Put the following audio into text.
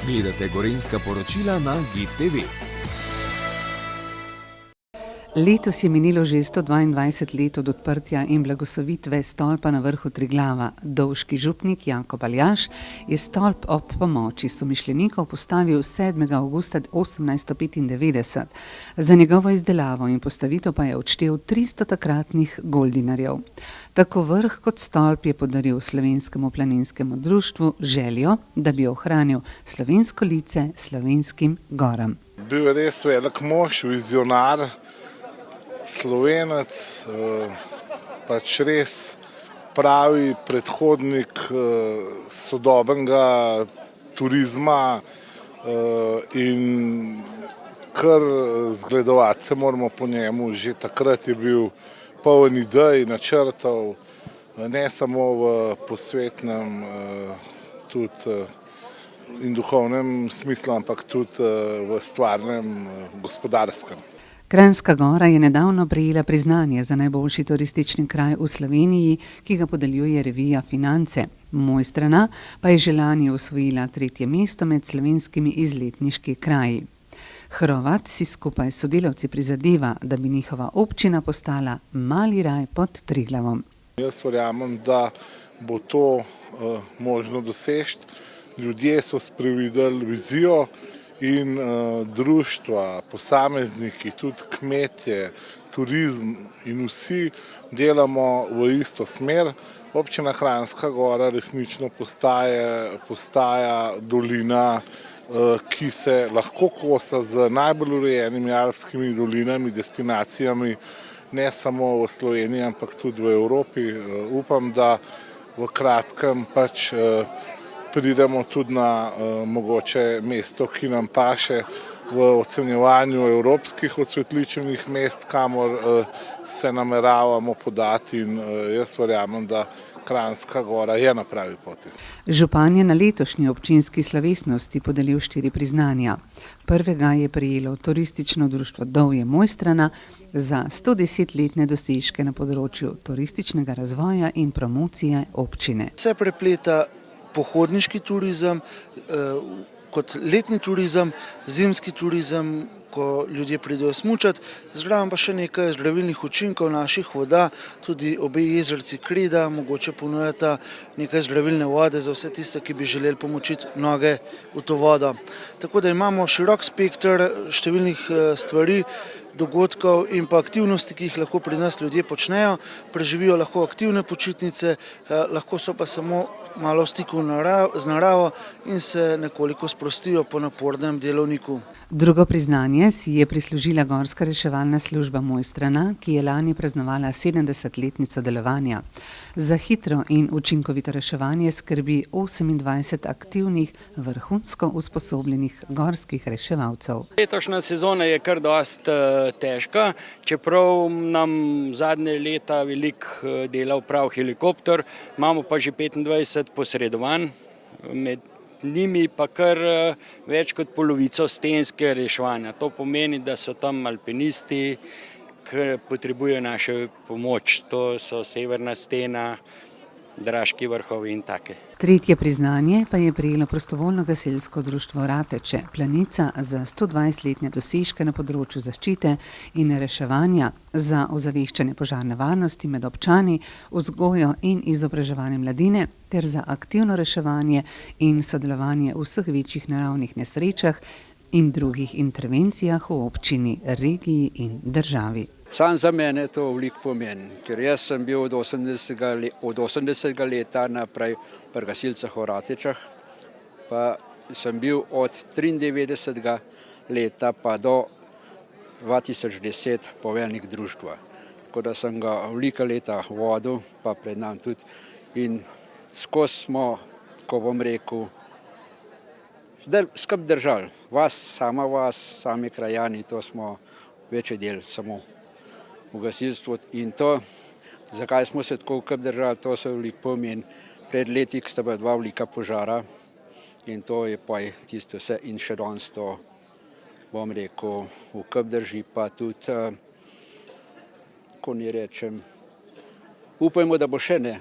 Gledate Gorenjska poročila na GID TV. Letos je minilo že 122 let od odprtja in blagoslovitve stolpa na vrhu Triglava. Dovški župnik Jakob Aljaž je stolp ob pomoči somišljenikov postavil 7. avgusta 1895. Za njegovo izdelavo in postavitev pa je odštel 300 takratnih goldinarjev. Tako vrh kot stolp je podaril Slovenskemu planinskemu društvu željo, da bi ohranil slovensko lice slovenskim goram. Bil je res velik mož, vizionar, Slovenec, pač res pravi predhodnik sodobnega turizma in kar zgledovati se moramo po njemu. Že takrat je bil poln idej, načrtov, ne samo v posvetnem tudi in duhovnem smislu, ampak tudi v stvarnem gospodarskem. Kranjska Gora je nedavno prejela priznanje za najboljši turistični kraj v Sloveniji, ki ga podeljuje revija Finance. Mojstrana pa je že lani osvojila 3. mesto med slovenskimi izletniški kraji. Hrovat si skupaj s sodelavci prizadeva, da bi njihova občina postala mali raj pod Triglavom. Jaz verjamem, da bo to možno doseči. Ljudje so sprevideli vizijo in društva, posamezniki, tudi kmetje, turizm in vsi delamo v isto smer. Občina Kranjska Gora resnično postaja dolina, ki se lahko kosa z najbolj urejenimi alpskimi dolinami, destinacijami, ne samo v Sloveniji, ampak tudi v Evropi. Upam, da v kratkem pač pridemo tudi na mogoče mesto, ki nam paše v ocenjevanju evropskih osvetličenih mest, kamor se nameravamo podati, in jaz verjamem, da Kranjska Gora je na pravi poti. Župan je na letošnji občinski slovesnosti podelil 4 priznanja. Prvega je prejelo Turistično društvo Dovje Mojstrana za 110-letne dosežke na področju turističnega razvoja in promocije občine. Se prepleta pohodniški turizem, kot letni turizem, zimski turizem, ko ljudje pridejo smučati, zraven pa še nekaj zdravilnih učinkov naših voda, tudi obe jezerci Kreda mogoče ponujata nekaj zdravilne vode za vse tiste, ki bi želeli pomočiti noge v to vodo. Tako da imamo širok spekter številnih stvari, dogodkov in pa aktivnosti, ki jih lahko pri nas ljudje počnejo, preživijo lahko aktivne počitnice, lahko so pa samo malo v stiku z naravo in se nekoliko sprostijo po napornem delovniku. Drugo priznanje si je prislužila Gorska reševalna služba Mojstrana, ki je lani praznovala 70-letnico delovanja. Za hitro in učinkovito reševanje skrbi 28 aktivnih, vrhunsko usposobljenih gorskih reševalcev. Letošnja sezona je kar dosti težka, čeprav nam zadnje leta veliko dela opravi helikopter, imamo pa že 25 posredovanj, med njimi pa kar več kot polovico stenske reševanja. To pomeni, da so tam alpinisti, ki potrebujejo našo pomoč. To so Severna stena, Draški vrhovi in take. Tretje priznanje pa je prejelo Prostovoljno gasilsko društvo Rateče, Planica, za 120-letne dosežke na področju zaščite in reševanja, za ozaveščanje požarne varnosti med občani, vzgojo in izobraževanje mladine ter za aktivno reševanje in sodelovanje v vseh večjih naravnih nesrečah in drugih intervencijah v občini, regiji in državi. Sam za mene to veliko pomeni, ker jaz sem bil od 80. leta naprej pri gasilcih v Ratečah, pa sem bil od 93. leta pa do 2010 poveljnik društva. Tako da sem ga velika leta vodil, pa pred nam tudi, in skozi smo, ko bom rekel, skrb držali. Sami krajani, to smo večji del samo v gasilstvu, in to, zakaj smo se tako skrb držali, to se veliko pomeni. Pred leti sta bila 2 velika požara in to je pa tisto vse, in še danes to, bom rekel, v skrb drži, pa tudi, ko ni rečem, upajmo, da bo še ne.